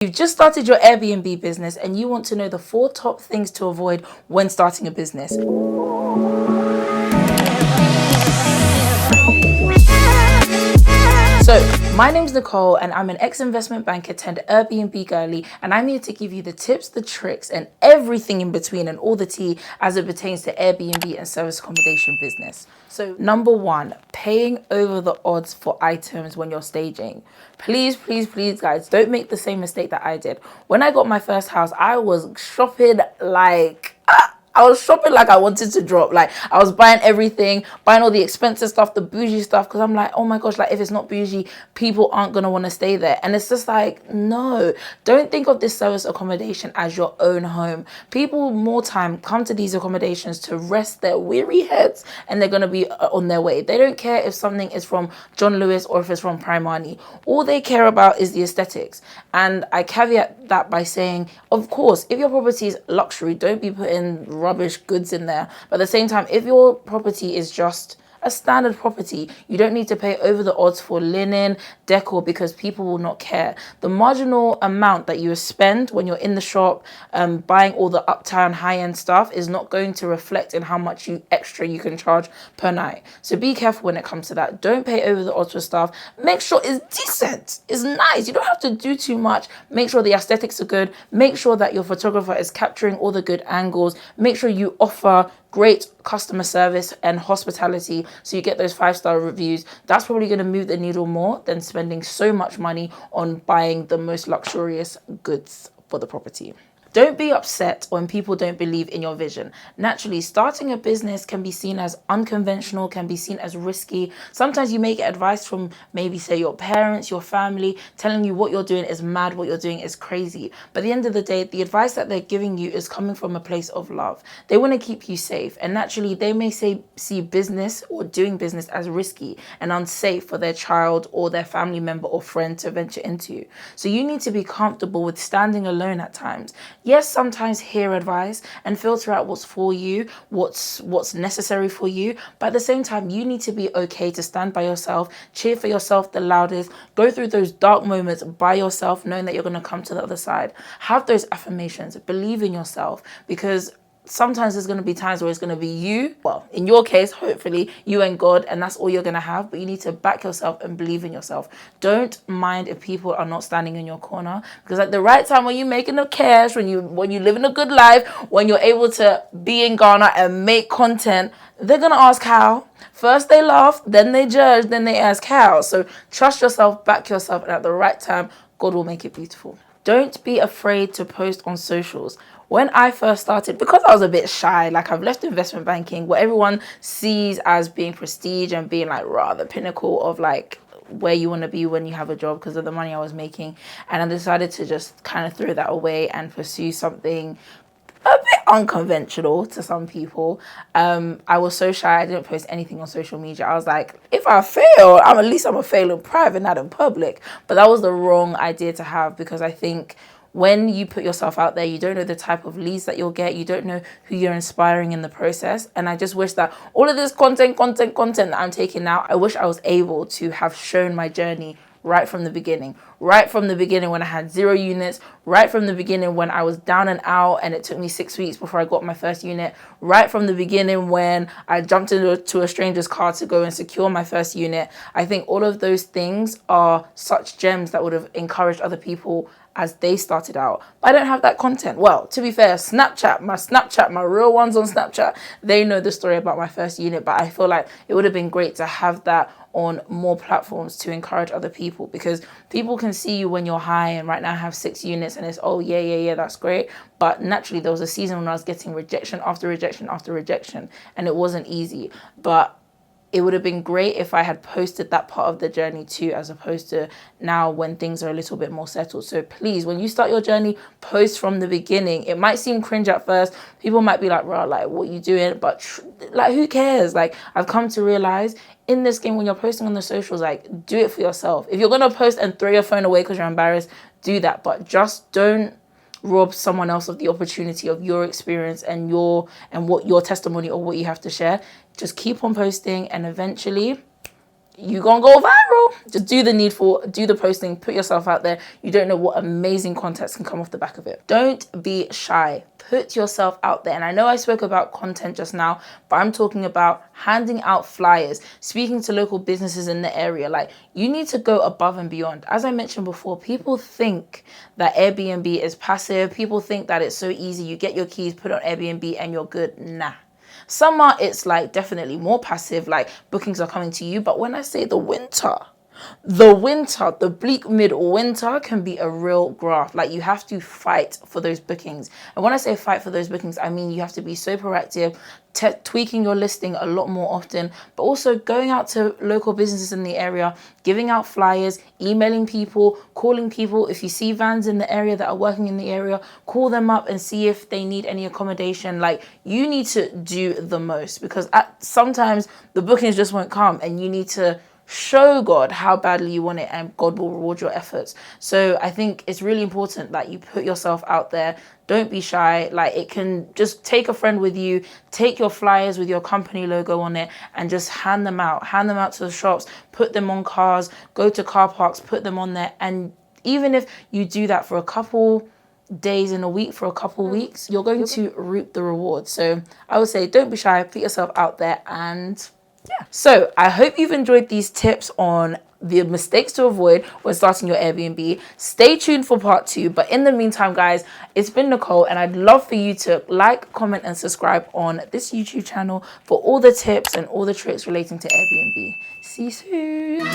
You've just started your Airbnb business and you want to know the 4 top things to avoid when starting a business. So, my name's Nicole and I'm an ex-investment banker turned Airbnb girly, and I'm here to give you the tips, the tricks, and everything in between and all the tea as it pertains to Airbnb and service accommodation business. So, number 1, paying over the odds for items when you're staging. Please, guys, don't make the same mistake that I did. When I got my first house, I was shopping like... I wanted to drop. Like, I was buying everything, buying all the expensive stuff, the bougie stuff, because I'm like, oh my gosh, like, if it's not bougie, people aren't going to want to stay there. And it's just like, no, don't think of this service accommodation as your own home. People more time come to these accommodations to rest their weary heads, and they're going to be on their way. They don't care if something is from John Lewis or if it's from Primani. All they care about is the aesthetics. And I caveat that by saying, of course, if your property is luxury, don't be putting rubbish goods in there. But at the same time, if your property is just a standard property, you don't need to pay over the odds for linen, decor, because people will not care. The marginal amount that you spend when you're in the shop buying all the uptown high-end stuff is not going to reflect in how much extra you can charge per night. So be careful when it comes to that. Don't pay over the odds for stuff. Make sure it's decent, it's nice. You don't have to do too much. Make sure the aesthetics are good. Make sure that your photographer is capturing all the good angles. Make sure you offer great customer service and hospitality so you get those 5-star reviews. That's probably going to move the needle more than spending so much money on buying the most luxurious goods for the property. Don't be upset when people don't believe in your vision. Naturally, starting a business can be seen as unconventional, can be seen as risky. Sometimes you may get advice from maybe, say, your parents, your family, telling you what you're doing is mad, what you're doing is crazy. But at the end of the day, the advice that they're giving you is coming from a place of love. They want to keep you safe. And naturally, they may see business or doing business as risky and unsafe for their child or their family member or friend to venture into. So you need to be comfortable with standing alone at times. Yes, sometimes hear advice and filter out what's for you, what's necessary for you. But at the same time, you need to be okay to stand by yourself, cheer for yourself the loudest, go through those dark moments by yourself, knowing that you're going to come to the other side. Have those affirmations, believe in yourself, because sometimes there's going to be times where it's going to be you, well, in your case, hopefully, you and God, and that's all you're going to have. But you need to back yourself and believe in yourself. Don't mind if people are not standing in your corner, because at the right time, when you're making the cash, when you living a good life, when you're able to be in Ghana and make content, they're going to ask how. First they laugh, then they judge, then they ask how. So trust yourself, back yourself, and at the right time, God will make it beautiful. Don't be afraid to post on socials. When I first started, because I was a bit shy, like I've left investment banking, what everyone sees as being prestige and being like the pinnacle of like where you want to be when you have a job because of the money I was making. And I decided to just kind of throw that away and pursue something a bit unconventional to some people. I was so shy, I didn't post anything on social media. I was like, if I fail, at least I'm a fail in private, not in public. But that was the wrong idea to have, because I think when you put yourself out there, you don't know the type of leads that you'll get. You don't know who you're inspiring in the process. And I just wish that all of this content that I'm taking now, I wish I was able to have shown my journey right from the beginning. Right from the beginning when I had 0 units. Right from the beginning when I was down and out and it took me 6 weeks before I got my first unit. Right from the beginning when I jumped into a stranger's car to go and secure my first unit. I think all of those things are such gems that would have encouraged other people as they started out. But I don't have that content. Well, to be fair, my real ones on Snapchat, they know the story about my first unit, but I feel like it would have been great to have that on more platforms to encourage other people, because people can see you when you're high, and right now I have 6 units and it's, oh yeah, that's great. But naturally there was a season when I was getting rejection after rejection after rejection, and it wasn't easy. But it would have been great if I had posted that part of the journey too, as opposed to now when things are a little bit more settled. So please, when you start your journey, post from the beginning. It might seem cringe at first. People might be like, bro, like, what you doing? But like, who cares? Like, I've come to realize in this game, when you're posting on the socials, like, do it for yourself. If you're going to post and throw your phone away because you're embarrassed, do that. But just don't rob someone else of the opportunity of your experience and what your testimony or what you have to share. Just keep on posting, and eventually you gonna go viral. Just do the needful, do the posting, put yourself out there. You don't know what amazing content can come off the back of it. Don't be shy. Put yourself out there. And I know I spoke about content just now, but I'm talking about handing out flyers, speaking to local businesses in the area. Like, you need to go above and beyond. As I mentioned before, people think that Airbnb is passive. People think that it's so easy. You get your keys, put on Airbnb and you're good. Nah. Summer, it's like definitely more passive, like bookings are coming to you. But when I say the winter, the bleak midwinter can be a real graft. Like, you have to fight for those bookings. And when I say fight for those bookings, I mean you have to be so proactive, tweaking your listing a lot more often, but also going out to local businesses in the area, giving out flyers, emailing people, calling people. If you see vans in the area that are working in the area, call them up and see if they need any accommodation. Like, you need to do the most, because sometimes the bookings just won't come, and you need to show God how badly you want it, and God will reward your efforts. So I think it's really important that you put yourself out there. Don't be shy. Like, it can just take a friend with you, take your flyers with your company logo on it, and just hand them out to the shops, put them on cars, go to car parks, put them on there. And even if you do that for a couple days in a week, for a couple weeks, you're going to reap the reward. So I would say, don't be shy, put yourself out there. And yeah. So I hope you've enjoyed these tips on the mistakes to avoid when starting your Airbnb. Stay tuned for part 2. But in the meantime, guys, it's been Nicole, and I'd love for you to like, comment, and subscribe on this YouTube channel for all the tips and all the tricks relating to Airbnb. See you soon.